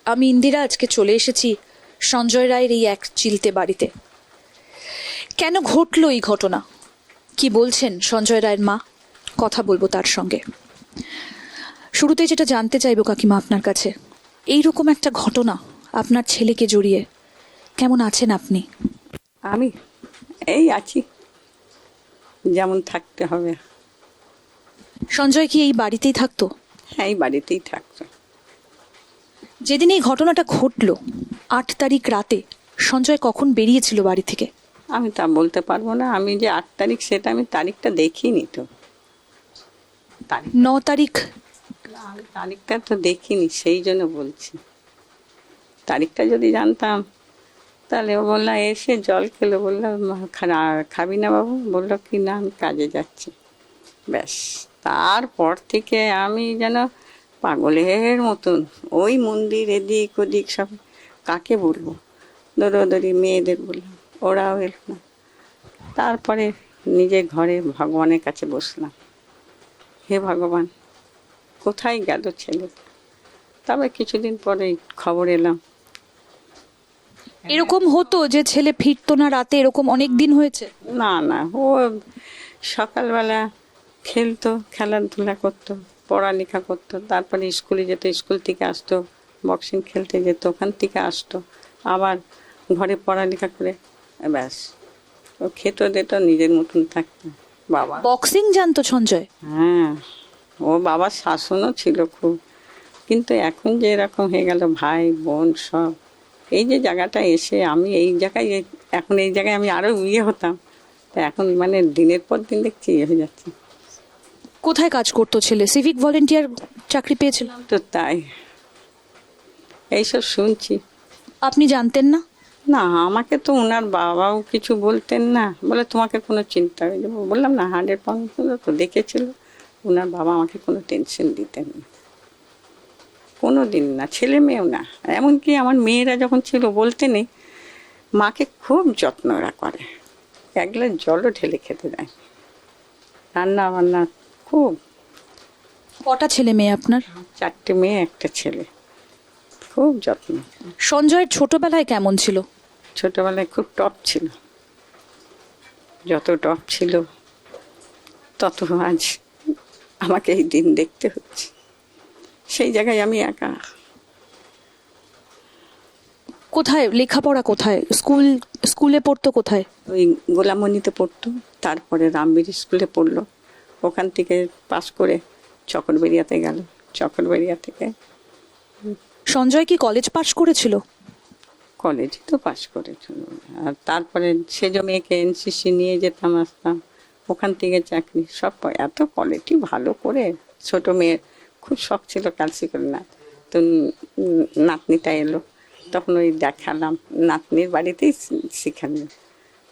আমি ইন্দিরা আজকে চলে এসেছি সঞ্জয় রায়ের এই এক চিলতে বাড়িতে। কেন ঘটলো এই ঘটনা, কি বলছেন সঞ্জয় রায়ের মা, কথা বলবো তার সঙ্গে। শুরুতেই যেটা জানতে চাইবো কাকিমা আপনার কাছে, এইরকম একটা ঘটনা আপনার ছেলেকে জড়িয়ে কেমন আছেন আপনি? আমি এই আছি, যেমন থাকতে হবে। সঞ্জয় কি এই বাড়িতেই থাকতো? হ্যাঁ, এই বাড়িতেই থাকতো। যেদিন এই ঘটনাটা ঘটলো 8 তারিখ রাতে সঞ্জয় কখন বেরিয়েছিল বাড়ি থেকে? আমি তা বলতে পারবো না, আমি যে 8 তারিখ সেটা আমি তারিখটা দেখিনি তো। 9 তারিখ? আমি তারিখটা তো দেখিনি, সেই জন্য বলছি। তারিখটা যদি জানতাম তাহলে ও বললাম এসে জল খেলো, বললাম খাবি না বাবু? বললো কি না আমি কাজে যাচ্ছি। ব্যাস, তারপর থেকে আমি যেন পাগলের মতন ওই মন্দির এদিক ওদিক সব, কাকে বলবো, দৌড়োদৌড়ি মেয়েদের বললাম, ওরাও এলো না। তারপরে নিজের ঘরে ভগবানের কাছে বসলাম, হে ভগবান কোথায় গেল ছেলে। তবে কিছুদিন পরে খবর এলাম। এরকম হতো যে ছেলে ফিরতো না রাতে, এরকম অনেক দিন হয়েছে? না না, ও সকালবেলা খেলতো, খেলাধুলা করতো, পড়ালেখা করতো, তারপরে স্কুলে যেত, স্কুল থেকে আসতো, বক্সিং খেলতে যেত, ওখান থেকে আসতো, আবার ঘরে পড়ালেখা করে ব্যাস। ও খেত দিত, নিজের মতন থাকতো। বাবা বক্সিং জানতো সঞ্জয়? হ্যাঁ, ও বাবার শাসনও ছিল খুব। কিন্তু এখন যে এরকম হয়ে গেল, ভাই বোন সব, এই যে জায়গাটা এসে আমি এই জায়গায়, এখন এই জায়গায় আমি আরও হতাম, তা এখন মানে দিনের পর দিন দেখছি হয়ে যাচ্ছে। কোথায় কাজ করতো ছেলে? সিভিক ভলেন্টিয়ার চাকরি পেয়েছিল তো তাই এইসব শুনছি। আপনি জানতেন না? না, আমাকে তো ওনার বাবাও কিছু বলতেন না, বলে তোমাকে কোনো চিন্তা হয়ে যাবো। বললাম না 100% তো দেখেছিল। ওনার বাবা আমাকে কোনো টেনশন দিতেন না, কোনো দিন না, ছেলে মেয়েও না। এমনকি আমার মেয়েরা যখন ছিল বলতে নেই, মাকে খুব যত্ন ওরা করে, এক গ্লাস জলও ঢেলে খেতে দেয়, রান্না বান্না খুব। কটা ছেলে মেয়ে আপনার? 4টে মেয়ে, একটা ছেলে, খুব যত্ন। সঞ্জয়ের ছোটবেলায় কেমন ছিল? ছোটবেলায় খুব টপ ছিল, যত টপ ছিল তত আজ আমাকে এই দিন দেখতে হচ্ছে। সেই জায়গায় আমি একা। কোথায় লেখাপড়া, কোথায় স্কুলে পড়তো কোথায়? ওই গোলামণিতে পড়তো, তারপরে রামবীর স্কুলে পড়লো, ওখান থেকে পাস করে চকরবেড়িয়াতে গেল, চকরবেড়িয়া থেকে। সঞ্জয় কি কলেজ পাশ করেছিল? কলেজে তো পাস করেছিল, আর তারপরে সেজ মেয়েকে এনসিসি নিয়ে যেতাম আসতাম, ওখান থেকে চাকরি সব। এত কোয়ালিটি ভালো করে, ছোট মেয়ের খুব শখ ছিল ক্লাসিক্যাল নাচ। তো নাতনিটা এলো, তখন ওই দেখালাম, নাতনির বাড়িতেই শিখালাম।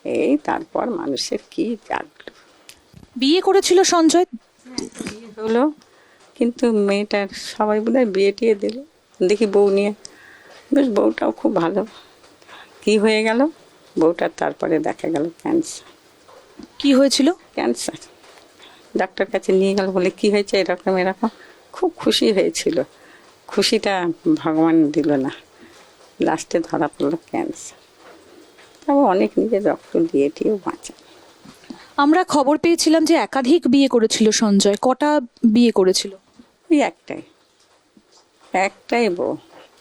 এই তারপর মানুষের কি জাগলো। বিয়ে করেছিল সঞ্জয়? বিয়ে হলো, কিন্তু মেয়েটার সবাই বোধহয় বিয়ে টিয়ে দিল, দেখি বউ নিয়ে। বেশ, বউটাও খুব ভালো। কি হয়ে গেল বউটার, তারপরে দেখা গেল ক্যান্সার। কি হয়েছিল? ক্যান্সার। ডাক্তার কাছে নিয়ে গেল, বলে কি হয়েছে, এরকম এরকম। খুব খুশি হয়েছিল, খুশিটা ভগবান দিল না, লাস্টে ধরা পড়লো ক্যান্সার। তারপর অনেক নিজের রক্ত দিয়ে টিয়েও বাঁচা। আমরা খবর পেয়েছিলাম যে একাধিক বিয়ে করেছিল সঞ্জয়। কটা বিয়ে করেছিল? ওই একটাই, একটাই বউ।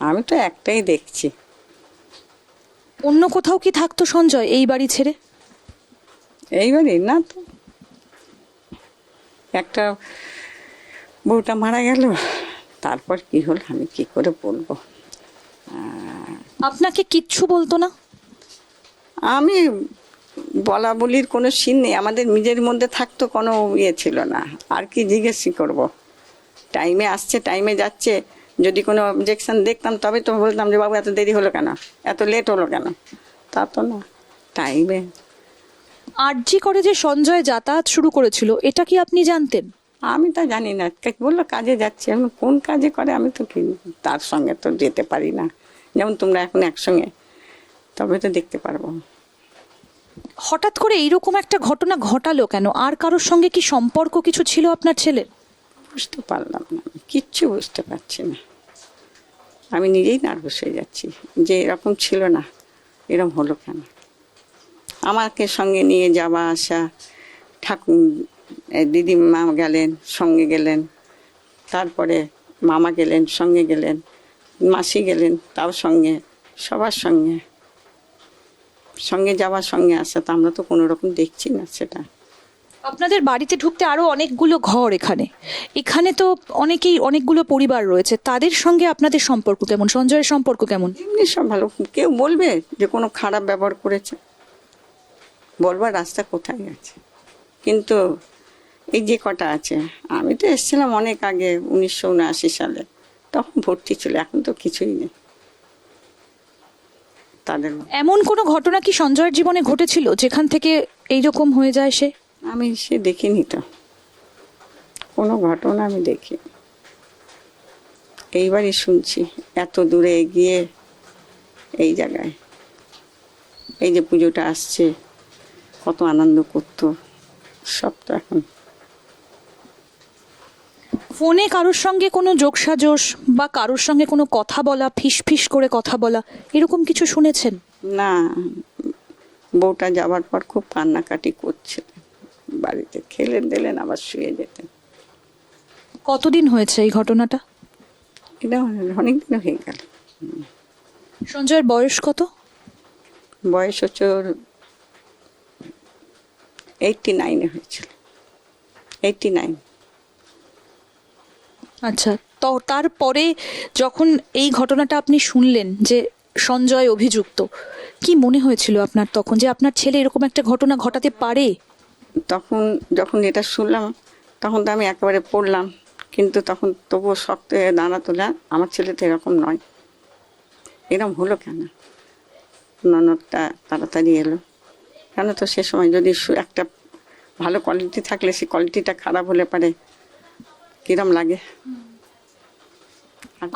আমি তো একটাই দেখছি। অন্য কোথাও কি থাকতো সঞ্জয় এই বাড়ি ছেড়ে? এইবারই না তো, একটা বউটা মারা গেল, তারপর কি হলো আমি কি করে বলবো। আপনাকে কিচ্ছু বলতো না? আমি বলা বলির কোনো সিন নেই, আমাদের নিজের মধ্যে থাকতো, কোনো ইয়ে ছিল না। আর কি জিজ্ঞেসই করব, টাইমে আসছে টাইমে যাচ্ছে, যদি কোনো অবজেকশন দেখতাম তবে তো বলতাম যে বাবু এত দেরি হলো কেন, এত লেট হলো কেন, তা তো না, টাইমে। আরজি করে যে সঞ্জয় যাতায়াত শুরু করেছিল, এটা কি আপনি জানতেন? আমি তা জানি না, বললো কাজে যাচ্ছে, আমি কোন কাজে করে আমি তো কি তার সঙ্গে তো যেতে পারি না, যেমন তোমরা এখন একসঙ্গে, তবে তো দেখতে পারবো। হঠাৎ করে এইরকম একটা ঘটনা ঘটালো কেন? আর কারোর সঙ্গে কি সম্পর্ক কিছু ছিল আপনার ছেলের? বুঝতে পারলাম না, কিচ্ছু বুঝতে পারছি না। আমি নিজেই নার্ভাস হয়ে যাচ্ছি যে এরকম ছিল না, এরকম হলো কেন। আমাকে সঙ্গে নিয়ে যাওয়া আসা, ঠাকুর দিদিমা গেলেন সঙ্গে গেলেন, তারপরে মামা গেলেন সঙ্গে গেলেন, মাসি গেলেন তাও সঙ্গে, সবার সঙ্গে সঙ্গে যাওয়া সঙ্গে আসা, তো আমরা তো কোনো রকম দেখছি না সেটা। আপনাদের বাড়িতে ঢুকতে আরো অনেকগুলো ঘর, এখানে এখানে তো অনেকগুলো পরিবার রয়েছে, তাদের সঙ্গে আপনাদের সম্পর্ক কেমন, সঞ্জয়ের সম্পর্ক কেমন? এমনি সব ভালো। কেউ বলবে যে কোনো খারাপ ব্যবহার করেছে? বলবার রাস্তা কোথায় আছে? কিন্তু এই যে কটা আছে, আমি তো এসেছিলাম অনেক আগে 1979 সালে, তখন ভর্তি ছিল, এখন তো কিছুই নেই তাদের। এমন কোনো ঘটনা কি সঞ্জয়ের জীবনে ঘটেছিল যেখান থেকে এইরকম হয়ে যায় সে? আমি সে দেখিনি তো, কোনো ঘটনা আমি দেখি, এইবারই শুনছি এত দূরে এগিয়ে এই জায়গায়। এই যে পুজোটা আসছে, কত আনন্দ করতো, সব তো এখন। ফোনে কারোর সঙ্গে কোনো যোগসাজশ বা কারোর সঙ্গে কোনো কথা বলা, ফিস ফিস করে কথা বলা, এরকম কিছু শুনেছেন? না, বউটা যাবার পর খুব কান্নাকাটি করছে, বাড়িতে খেলে দিলেন আবার শুয়ে যেতেন। কতদিন হয়েছে এই ঘটনাটা? এটা অনেক দিন হয়ে গেল। সঞ্জয়ের বয়স কত? বয়স হচ্ছে ওর 89 হয়েছিল, 89। আচ্ছা, তো তারপরে যখন এই ঘটনাটা আপনি শুনলেন যে সঞ্জয় অভিযুক্ত, কি মনে হয়েছিল আপনার তখন, যে আপনার ছেলে এরকম একটা ঘটনা ঘটাতে পারে? তখন যখন এটা শুনলাম তখন তো আমি একেবারে পড়লাম, কিন্তু তখন তবুও শক্ত হয়ে দাঁড়াতো না, আমার ছেলে তো এরকম নয়, এরকম হলো কেন। ননদটা তাড়াতাড়ি এলো, কেন তো সে সময় যদি একটা ভালো কোয়ালিটি থাকলে সে কোয়ালিটিটা খারাপ হলে পারে কিরম লাগে।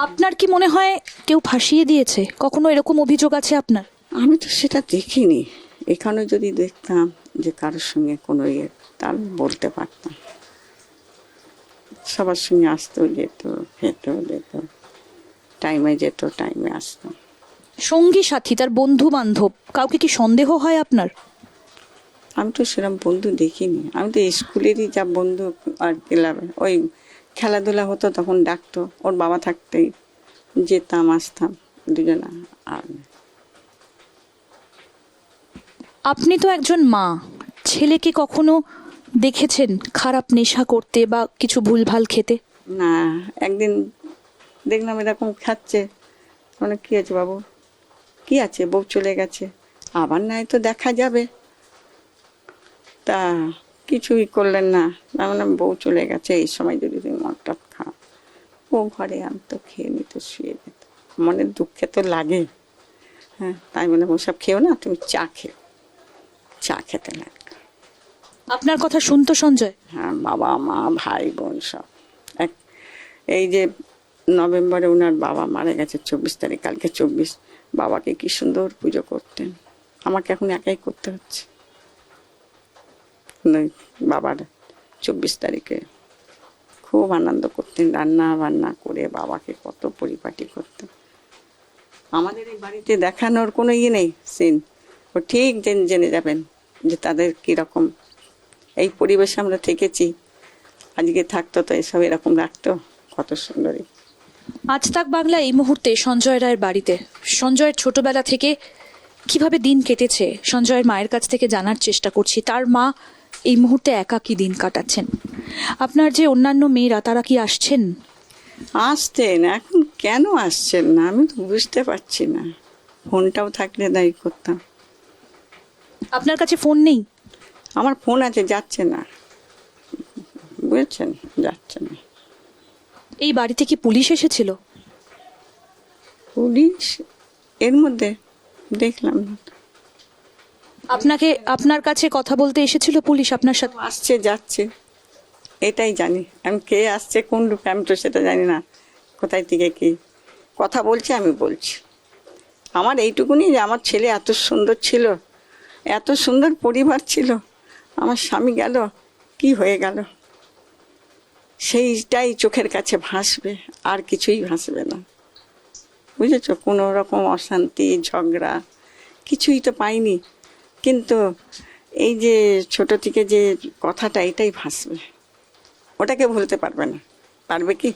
আপনার কি মনে হয় কেউ ফাঁসিয়ে দিয়েছে? কখনো এরকম অভিযোগ আছে আপনার? আমি তো সেটা দেখিনি, এখানে যদি দেখতাম যে কারোর সঙ্গে কোনো ইয়ে, তার বলতে পারতাম। সবার সঙ্গে আসতো, যেত, খেত, যেত, টাইমে যেত, টাইমে আসতো। সঙ্গী সাথী, তার বন্ধু বান্ধব, কাউকে কি সন্দেহ হয় আপনার? আমি তো সেরকম বন্ধু দেখিনি, আমি তো স্কুলেরই যা বন্ধু আর ক্লাবে ওই খেলাধুলা হতো তখন ডাকতো, ওর বাবা থাকতেই যেতাম আসতাম দুজনা। আর আপনি তো একজন মা, ছেলেকে কখনো দেখেছেন খারাপ নেশা করতে বা কিছু ভুলভাল খেতে? না, একদিন দেখলাম এরকম খাচ্ছে, মানে কি আছে বাবু, কি আছে, বউ চলে গেছে, আবার নাই তো দেখা যাবে, তা কিছুই করলেন না। মানে বউ চলে গেছে, এই সময় যদি তুমি মদটা খাও, ও ঘরে আনতো, খেয়ে নিত, শুয়ে যেত। মনের দুঃখে তো লাগে, হ্যাঁ, তাই বলে ওসব খেও না, তুমি চা খেও, চা খেতে লাগলো। আপনার কথা শুনতো সঞ্জয়? হ্যাঁ, বাবা মা ভাই বোন সব এক। এই যে নভেম্বরে ওনার বাবা মারা গেছে, 24 তারিখ, কালকে 24। বাবাকে কি সুন্দর পুজো করতেন, আমাকে এখন একাই করতে হচ্ছে। বাবার 24 তারিখে খুব আনন্দ করতেন, রান্না বান্না করে বাবাকে কত পরিপাটি করতেন। আমাদের এই বাড়িতে দেখানোর কোনো ইয়ে নেই সিন, ও ঠিক জেনে যাবেন যে তাদের কীরকম এই পরিবেশে আমরা থেকেছি। আজকে থাকতো তো এসব এরকম রাখতো, কত সুন্দরী। আজ তাক বাংলা এই মুহূর্তে সঞ্জয় রায়ের বাড়িতে। সঞ্জয়ের ছোটবেলা থেকে কিভাবে দিন কেটেছে সঞ্জয়ের মায়ের কাছ থেকে জানার চেষ্টা করছি। তার মা এই মুহূর্তে একাকী দিন কাটাচ্ছেন। আপনার যে অন্যান্য মেয়েরা, তারা কি আসছেন? আসতেন, এখন কেন আসছেন না আমি তো বুঝতে পারছি না। ফোনটাও থাকলে দায়ী করতাম। আপনার কাছে ফোন নেই? আমার ফোন আছে, যাচ্ছে না, বুঝছেন, যাচ্ছে না। এই বাড়িতে কি পুলিশ এসেছিল? পুলিশ এর মধ্যে দেখলাম না। আপনার কাছে কথা বলতে এসেছিল পুলিশ আপনার সাথে? আসছে যাচ্ছে এটাই জানি, আমি কে আসছে কোন রূপে আমি তো সেটা জানি না, কোথায় থেকে কি কথা বলছে আমি বলছি। আমার এইটুকুনি যে আমার ছেলে এত সুন্দর ছিল, এত সুন্দর পরিবার ছিল, আমার স্বামী গেল, কি হয়ে গেল, সেইটাই চোখের কাছে ভাসবে, আর কিছুই ভাসবে না। বুঝেছো, কোনো রকম অশান্তি ঝগড়া কিছুই তো পাইনি, কিন্তু এই যে ছোট থেকে যে কথাটা এটাই ভাসবে, ওটাকে ভুলতে পারবে না। পারবে কি?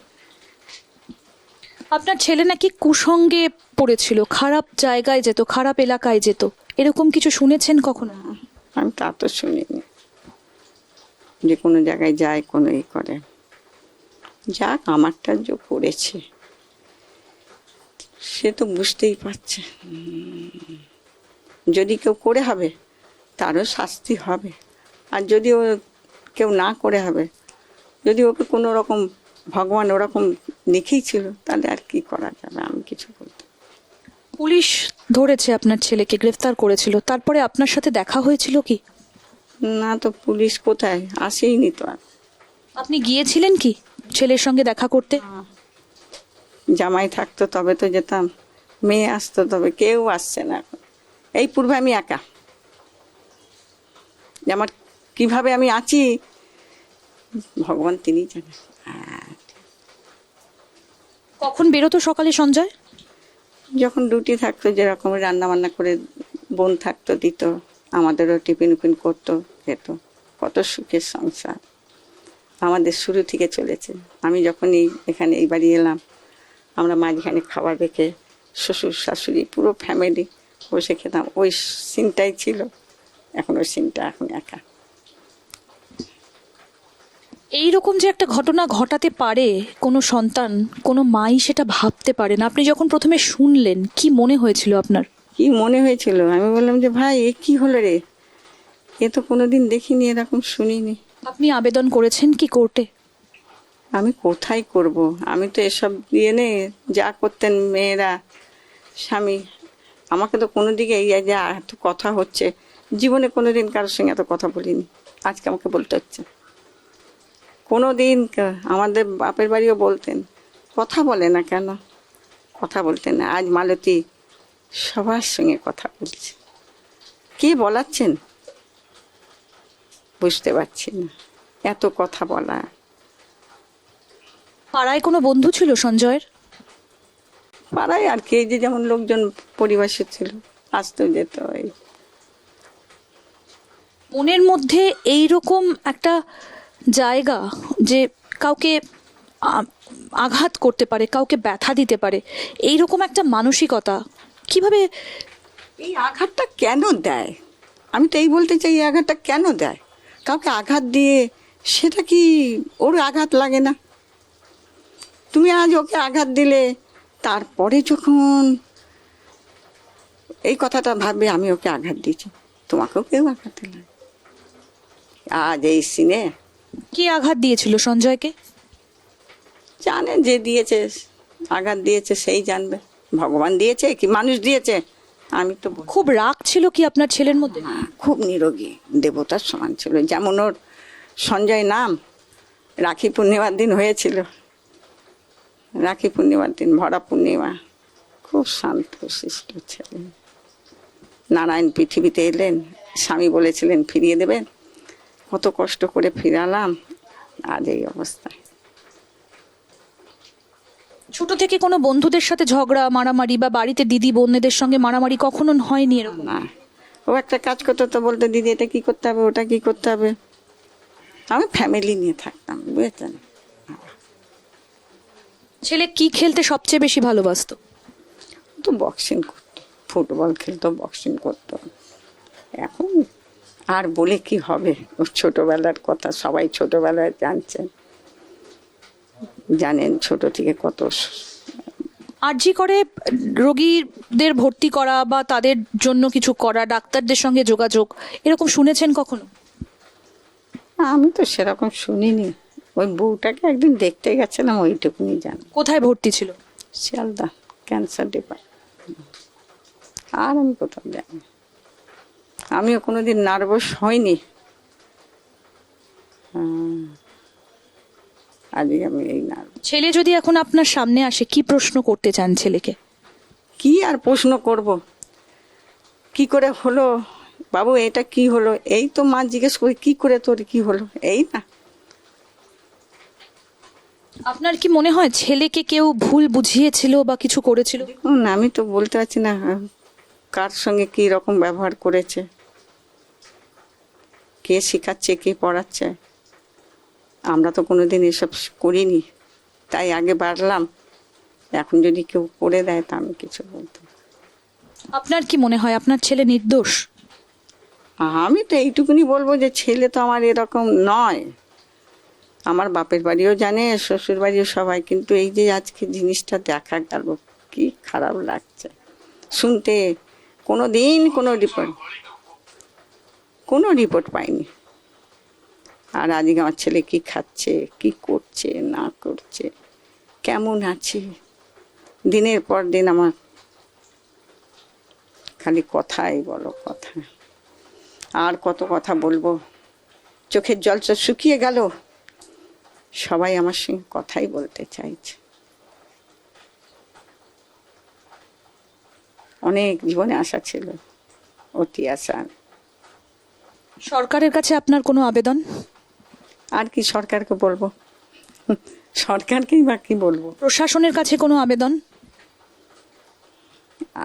আপনার ছেলে নাকি কুসঙ্গে পড়েছিল, খারাপ জায়গায় যেত, খারাপ এলাকায় যেত, এরকম কিছু শুনেছেন কখনো? আমি তা তো শুনিনি যে কোনো জায়গায় যায়, কোনো ই করে। যাক, আমারটা যে করেছে সে তো বুঝতেই পারছে। যদি কেউ করে হবে তারও শাস্তি হবে, আর যদি ও কেউ না করে হবে, যদি ওকে কোনো রকম ভগবান ওরকম লিখেই ছিল, তাহলে আর কি করা যাবে, আমি কিছু বলতে। পুলিশ ধরেছে আপনার ছেলেকে, গ্রেফতার করেছিল, তারপরে আপনার সাথে দেখা হয়েছিল কি? না তো, পুলিশ কোথায় আসেইনি তো। আর আপনি গিয়েছিলেন কি ছেলের সঙ্গে দেখা করতে? জামাই থাকতো তবে তো যেতাম, মেয়ে আসতো তবে, কেউ আসছে না এখন। এই পূর্বে আমি একা, যে আমার কিভাবে আমি আছি ভগবান তিনি জানেন। কখন বেরোতো সকালে সঞ্জয়? যখন ডিউটি থাকতো, যেরকম রান্না বান্না করে বোন থাকতো দিত, আমাদেরও টিফিন উফিন করতো, খেত। কত সুখের সংসার আমাদের শুরু থেকে চলেছে। আমি যখন এখানে এই বাড়ি এলাম, আমরা মাঝখানে খাবার রেখে শ্বশুর শাশুড়ি পুরো ফ্যামিলি বসে খেতাম, ওই সিনটাই ছিল। এখন ওই সিনটা এখন একা। এইরকম যে একটা ঘটনা ঘটাতে পারে কোনো সন্তান, কোনো মাই সেটা ভাবতে পারে না। আপনি যখন প্রথমে শুনলেন কি মনে হয়েছিল আপনার? কি মনে হয়েছিল, আমি বললাম যে ভাই এ কি হলো রে, এ তো কোনোদিন দেখিনি, এরকম শুনিনি। আপনি আবেদন করেছেন কি কোর্টে? আমি কোথায় করব, আমি তো এসব দিয়ে নে যা করতেন মেয়েরা স্বামী, আমাকে তো কোনো দিকে এই যে এত কথা হচ্ছে, জীবনে কোনোদিন কারোর সঙ্গে এত কথা বলিনি, আজকে আমাকে বলতে হচ্ছে। কোনো দিন আমাদের বাপের বাড়িও বলতেন কথা বলে না কেন, কথা বলতেন না। আজ মালতী সবার সঙ্গে কথা বলছে, কে বলাচ্ছেন বুঝতে পারছি না, এত কথা বলা। পাড়ায় কোনো বন্ধু ছিল সঞ্জয়ের? পাড়ায় আর কি, এই যে যেমন লোকজন পরিবেশে ছিল, আসতো যেত। এই মনের মধ্যে এই রকম একটা জায়গা যে কাউকে আঘাত করতে পারে, কাউকে ব্যথা দিতে পারে, এই রকম একটা মানসিকতা কিভাবে? এই আঘাতটা কেন দেয়, আমি তো এই বলতে চাই, এই আঘাতটা কেন দেয়? কাউকে আঘাত দিয়ে সেটা কি ওর আঘাত লাগে না? তুমি আজ ওকে আঘাত দিলে, তারপরে যখন এই কথাটা ভাববে আমি ওকে আঘাত দিয়েছি, তোমাকেও কেউ আঘাত দিলে। আজ এই সিনে কে আঘাত দিয়েছিল সঞ্জয়কে? জানে যে দিয়েছে, আঘাত দিয়েছে সেই জানবে, ভগবান দিয়েছে কি মানুষ দিয়েছে, আমি তো খুব রাগ ছিল কি আপনার ছেলের মধ্যে? খুব নিরোগী, দেবতার সমান ছিল। যেমন ওর সঞ্জয় নাম, রাখি পূর্ণিমার দিন হয়েছিল, রাখি পূর্ণিমার দিন, ভরা পূর্ণিমা, খুব শান্ত শিষ্ট ছেলে। নারায়ণ পৃথিবীতে এলেন, স্বামী বলেছিলেন ফিরিয়ে দেবেন, কত কষ্ট করে ফিরালাম, আজ এই অবস্থায়। ছোট থেকে কোনো বন্ধুদের সাথে ঝগড়া মারামারি বা বাড়িতে দিদি বোনেদের সঙ্গে মারামারি কখনো হয়নি এরকম? না, ও একটা কাজ করতো তো বলতো দিদি এটা কি করতে হবে, ওটা কি করতে হবে। আমি ফ্যামিলি নিয়ে থাকতাম, বুঝেছেন। ছেলে কি খেলতে সবচেয়ে বেশি ভালোবাসতো? তো বক্সিং করতো, ফুটবল খেলতো, বক্সিং করতো। এখন আর বলে কি হবে, ওর ছোটবেলার কথা সবাই ছোটবেলায় জানছেন, জানেন ছোট থেকে কত। আরজি করে রোগীদের ভর্তি করা বা তাদের জন্য কিছু করা, ডাক্তারদের সঙ্গে যোগাযোগ, এরকম শুনেছেন কখনো? আমি তো সেরকম শুনিনি, ওই বউটাকে একদিন দেখতে গেছিলাম, ওইটুকুনি জানি। কোথায় ভর্তি ছিল? শিয়ালদা ক্যান্সার ডিপার্টমেন্ট, আর আমি কোথাও জানি। আমিও কোনোদিন নার্ভাস হয়নি, আজকে আমি এই নার্ভাস। ছেলে যদি এখন আপনার সামনে আসে কি প্রশ্ন করতে চান ছেলেকে? কি আর প্রশ্ন করব, কি করে হলো বাবু, এটা কি হলো, এই তো মা জিজ্ঞেস করি কি করে তোর কি হলো, এই না। আপনার কি মনে হয় ছেলেকে কেউ ভুল বুঝিয়েছিল বা কিছু করেছিল? দেখুন, আমি তো বলতে পারছি না কার সঙ্গে কি রকম ব্যবহার করেছে, কে শেখাচ্ছে, কে পড়াচ্ছে। আমরা তো কোনোদিন এসব করিনি, তাই আগে বাড়লাম। এখন যদি কেউ করে দেয় তা আমি কিছু বলতে পারি না। আপনার কি মনে হয় আপনার ছেলে নির্দোষ? আমি তো এইটুকুনি বলবো যে ছেলে তো আমার এরকম নয়। আমার বাপের বাড়িও জানে, শ্বশুর বাড়িও সবাই, কিন্তু এই যে আজকে জিনিসটা দেখা গেল, কি খারাপ লাগছে শুনতে। কোনো দিন কোনো রিপোর্ট পাইনি। আর আজকে আমার ছেলে কি খাচ্ছে, কি করছে না করছে, কেমন আছে, দিনের পর দিন আমার খালি কথাই বলো কথা। আর কত কথা বলবো, চোখের জল তো শুকিয়ে গেল। সবাই আমার সঙ্গে কথাই বলতে চাইছে। অনেক জীবনে আশা ছিল, অতি আশা। সরকারের কাছে আপনার কোনো আবেদন? আর কি সরকারকে বলবো, সরকারকেই বা কি বলবো। প্রশাসনের কাছে কোনো আবেদন?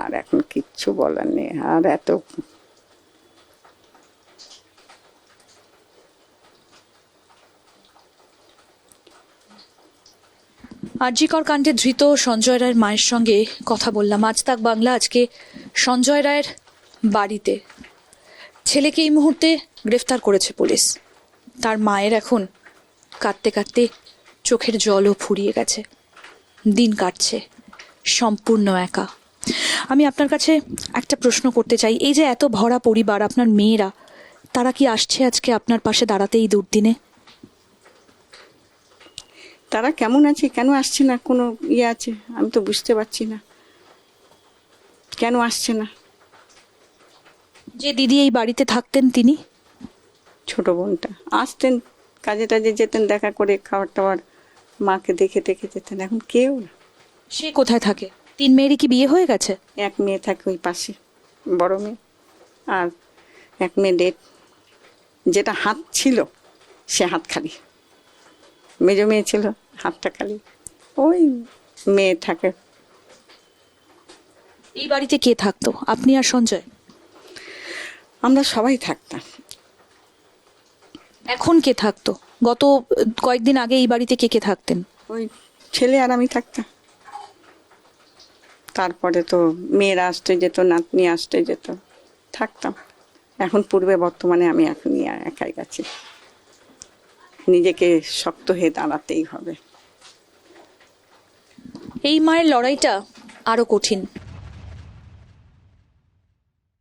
আর এখন কিচ্ছু বলার নেই। আর এত আরজিকর কাণ্ডে ধৃত সঞ্জয় রায়ের মায়ের সঙ্গে কথা বললাম। আজ তাক বাংলা আজকে সঞ্জয় রায়ের বাড়িতে। ছেলেকে এই মুহূর্তে গ্রেফতার করেছে পুলিশ। তার মায়ের এখন কাঁদতে কাঁদতে চোখের জলও ফুরিয়ে গেছে। দিন কাটছে সম্পূর্ণ একা। আমি আপনার কাছে একটা প্রশ্ন করতে চাই, এই যে এত ভরা পরিবার, আপনার মেয়েরা, তারা কি আসছে আজকে আপনার পাশে দাঁড়াতে এই দুর্দিনে? তারা কেমন আছে, কেন আসছে না, কোনো ইয়ে আছে আমি তো বুঝতে পারছি না কেন আসছে না। যে দিদি এই বাড়িতে থাকতেন তিনি? ছোট বোনটা আসতেন, কাজে টাজে যেতেন, দেখা করে খাবার টাবার মাকে দেখে দেখে যেতেন। এখন কেউ না। সে কোথায় থাকে? 3 মেয়েরই কি বিয়ে হয়ে গেছে? এক মেয়ে থাকে ওই পাশে, বড় মেয়ে। আর এক মেয়ে ডেট, যেটা হাত ছিল সে হাত খালি। মেজো মেয়ে ছিল, হাতটা খালি। ওই মেয়ে থাকে। এই বাড়িতে কে থাকতো, আপনি আর সঞ্জয়? আমরা সবাই থাকতাম। এখন কে থাকতো? গত কয়েকদিন আগে এই বাড়িতে কে কে থাকতেন? ওই ছেলে আর আমি থাকতাম। তারপরে তো মেয়েরা আসতে যেত, নাতনি আসতে যেত, থাকতাম। এখন পূর্বে বর্তমানে আমি এখনই একাই গেছি। নিজেকে শক্ত হয়ে দাঁড়াতেই হবে। এই মায়ের লড়াইটা আরো কঠিন।